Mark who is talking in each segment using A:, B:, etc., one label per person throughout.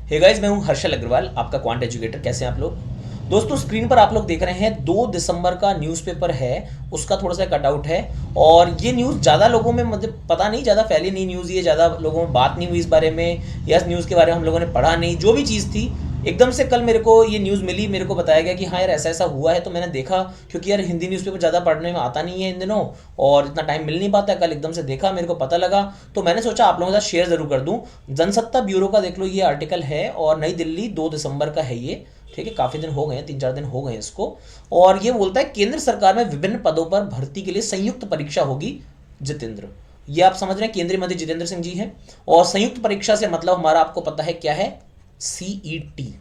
A: Hey guys, मैं हूं हर्षल अग्रवाल, आपका क्वांट एजुकेटर। कैसे हैं आप लोग? दोस्तों, स्क्रीन पर आप लोग देख रहे हैं 2 दिसंबर का न्यूज़पेपर है, उसका थोड़ा सा कटआउट है। और ये न्यूज़ ज़्यादा लोगों में मतलब पता नहीं, ज़्यादा फैली नहीं न्यूज़, ये ज़्यादा लोगों में बात नहीं हुई इस बारे में, या इस न्यूज़ के बारे में हम लोगों ने पढ़ा नहीं। जो भी चीज़ थी, एकदम से कल मेरे को ये न्यूज़ मिली, मेरे को बताया गया कि हाँ यार ऐसा ऐसा हुआ है। तो मैंने देखा, क्योंकि यार हिंदी न्यूज़पेपर ज़्यादा पढ़ने में आता नहीं है इन दिनों, और इतना टाइम मिल नहीं पाता है। कल एकदम से देखा, मेरे को पता लगा, तो मैंने सोचा आप लोगों के साथ शेयर ज़रूर कर दूँ। जनसत्ता ब्यूरो का देख लो, ये आर्टिकल है, और नई दिल्ली 2 दिसंबर का है ये। ठीक है, काफ़ी दिन हो गए हैं, 3-4 दिन हो गए हैं इसको। और ये बोलता है केंद्र सरकार में विभिन्न पदों पर भर्ती के लिए संयुक्त परीक्षा होगी। जितेंद्र, ये आप समझ रहे हैं, केंद्रीय मंत्री जितेंद्र सिंह जी हैं। और संयुक्त परीक्षा से मतलब हमारा आपको पता है क्या है, सीईटी।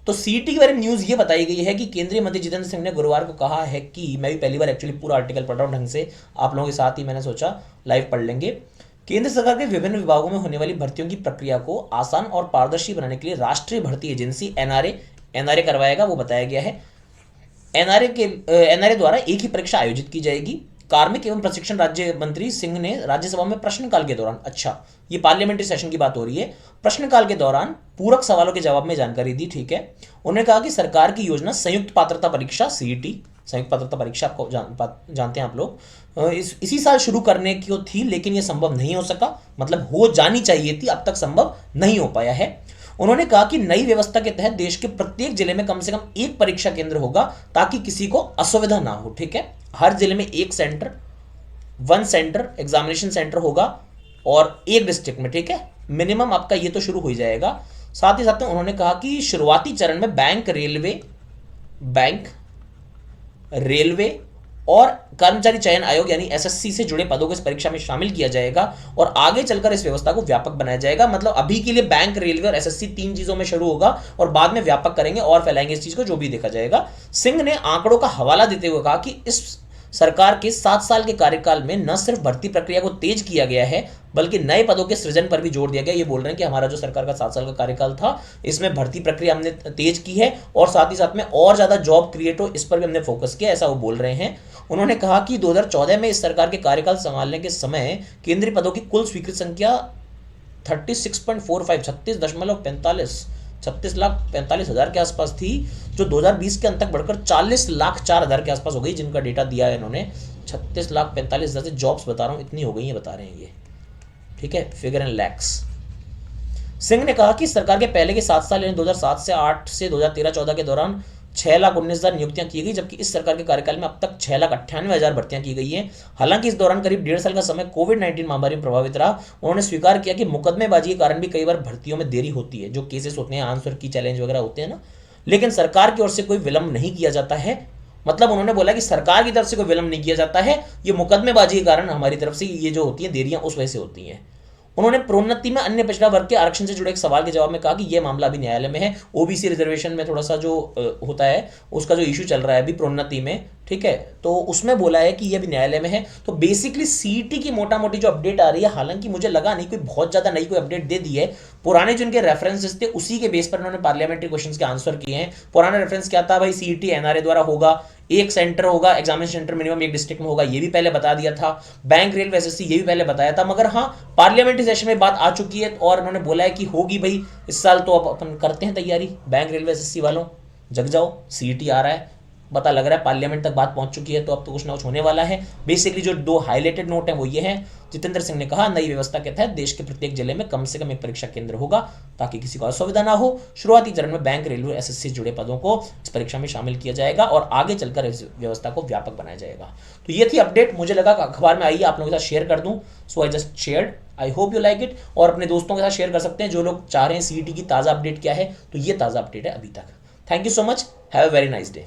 A: तो सीईटी के बारे में न्यूज़ ये बताई गई है कि केंद्रीय मंत्री जितेंद्र सिंह ने गुरुवार को कहा है कि, मैं भी पहली बार एक्चुअली पूरा आर्टिकल पढ़ रहा हूँ ढंग से, आप लोगों के साथ ही मैंने सोचा लाइव पढ़ लेंगे। केंद्र सरकार के विभिन्न विभागों में होने वाली भर्तियों की प्रक्रिया को आसान और पारदर्शी बनाने के लिए राष्ट्रीय भर्ती एजेंसी एनआरए करवाएगा, वो बताया गया है। एनआरए द्वारा एक ही परीक्षा आयोजित की जाएगी। कार्मिक एवं प्रशिक्षण राज्य मंत्री सिंह ने राज्यसभा में प्रश्नकाल के दौरान, अच्छा ये पार्लियामेंट्री सेशन की बात हो रही है, प्रश्नकाल के दौरान पूरक सवालों के जवाब में जानकारी दी। ठीक है, उन्होंने कहा कि सरकार की योजना संयुक्त पात्रता परीक्षा सीईटी, संयुक्त पात्रता परीक्षा आपको जानते हैं आप लोग, इसी साल शुरू करने की थी, लेकिन यह संभव नहीं हो सका। मतलब हो जानी चाहिए थी, अब तक संभव नहीं हो पाया है। उन्होंने कहा कि नई व्यवस्था के तहत देश के प्रत्येक जिले में कम से कम एक परीक्षा केंद्र होगा, ताकि किसी को असुविधा ना हो। ठीक है, हर जिले में एक सेंटर, 1 सेंटर एग्जामिनेशन सेंटर होगा, और एक डिस्ट्रिक्ट में। ठीक है, मिनिमम आपका ये तो शुरू हो जाएगा। साथ ही साथ में उन्होंने कहा कि शुरुआती चरण में बैंक, रेलवे और कर्मचारी चयन आयोग यानी एसएससी से जुड़े पदों को इस परीक्षा में शामिल किया जाएगा, और आगे चलकर इस व्यवस्था को व्यापक बनाया जाएगा। मतलब अभी के लिए बैंक, रेलवे और एसएससी 3 चीजों में शुरू होगा, और बाद में व्यापक करेंगे और फैलाएंगे इस चीज को, जो भी देखा जाएगा। सिंह ने आंकड़ों का हवाला देते हुए कहा कि इस सरकार के 7 साल के कार्यकाल में न सिर्फ भर्ती प्रक्रिया को तेज किया गया है, बल्कि नए पदों के सृजन पर भी जोर दिया गया। ये बोल रहे हैं कि हमारा जो सरकार का 7 साल का कार्यकाल था, इसमें भर्ती प्रक्रिया हमने तेज की है, और साथ ही साथ में और ज्यादा जॉब क्रिएट हो, इस पर भी हमने फोकस किया, ऐसा वो बोल रहे हैं। उन्होंने कहा कि 2014 में इस सरकार के कार्यकाल संभालने के समय केंद्रीय पदों की कुल स्वीकृत संख्या 36.45 36,45,000 के आसपास थी, जो 2020 के अंत तक बढ़कर 40,04,000 के आसपास हो गई, जिनका डेटा दिया है इन्होंने। 36,45,000 से जॉब्स बता रहा हूँ, इतनी हो गई है, बता रहे हैं ये। ठीक है, फिगर इन लैक्स। सिंह ने कहा कि सरकार के पहले के 7 साल यानी 2007 से 8 से 2013-14 के दौरान 6,19,000 नियुक्तियां की गई, जबकि इस सरकार के कार्यकाल में अब तक 6,98,000 भर्तियां की गई हैं। हालांकि इस दौरान करीब 1.5 साल का समय कोविड-19 महामारी में प्रभावित रहा। उन्होंने स्वीकार किया कि मुकदमेबाजी के कारण भी कई बार भर्तियों में देरी होती है, जो केसेस होते हैं, आंसर की चैलेंज वगैरह होते हैं ना, लेकिन सरकार की ओर से कोई विलंब नहीं किया जाता है। मतलब उन्होंने बोला कि सरकार की तरफ से कोई विलंब नहीं किया जाता है, ये मुकदमेबाजी के कारण हमारी तरफ से ये जो होती है देरियां, उस वजह से होती हैं। उन्होंने प्रोन्नति में अन्य पिछड़ा वर्ग के आरक्षण से जुड़े एक सवाल के जवाब में कहा कि यह मामला अभी न्यायालय में है। ओबीसी रिजर्वेशन में थोड़ा सा जो होता है, उसका जो इशू चल रहा है अभी प्रोन्नति में, ठीक है, तो उसमें बोला है कि ये अभी न्यायालय में है। तो बेसिकली सीईटी की मोटा मोटी जो अपडेट आ रही है, हालांकि मुझे लगा नहीं कोई बहुत ज्यादा नई कोई अपडेट दे दी है। पुराने जो इनके रेफरेंसेस थे, उसी के बेस पर उन्होंने पार्लियामेंट्री क्वेश्चंस के आंसर किए हैं। पुराना रेफरेंस क्या था भाई, सीईटी एनआरए द्वारा होगा, एक सेंटर होगा, एग्जामिनेशन सेंटर मिनिमम एक डिस्ट्रिक्ट में होगा, ये भी पहले बता दिया था। बैंक, रेलवे, एसएससी, ये भी पहले बताया था। मगर हाँ, पार्लियामेंट्री सेशन में बात आ चुकी है, और उन्होंने बोला है कि होगी भाई इस साल, तो अब अपन करते हैं तैयारी। बैंक, रेलवे, एसएससी वालों जग जाओ, सीईटी आ रहा है, पता लग रहा है पार्लियामेंट तक बात पहुंच चुकी है, तो अब तो कुछ ना कुछ होने वाला है। बेसिकली जो 2 हाईलाइटेड नोट हैं वो ये हैं। जितेंद्र सिंह ने कहा, नई व्यवस्था के तहत देश के प्रत्येक जिले में कम से कम एक परीक्षा केंद्र होगा, ताकि किसी को असुविधा ना हो। शुरुआती चरण में बैंक, रेलवे, एसएससी से जुड़े पदों को इस परीक्षा में शामिल किया जाएगा, और आगे चलकर इस व्यवस्था को व्यापक बनाया जाएगा। तो ये थी अपडेट, मुझे लगा अखबार में आई, आप लोगों के साथ शेयर कर दूं, so I just shared. I hope you like it, और अपने दोस्तों के साथ शेयर कर सकते हैं जो लोग चाह रहे हैं सीईटी की ताज़ा अपडेट क्या है। तो ये ताज़ा अपडेट है अभी तक। Thank you so much, have a very nice day.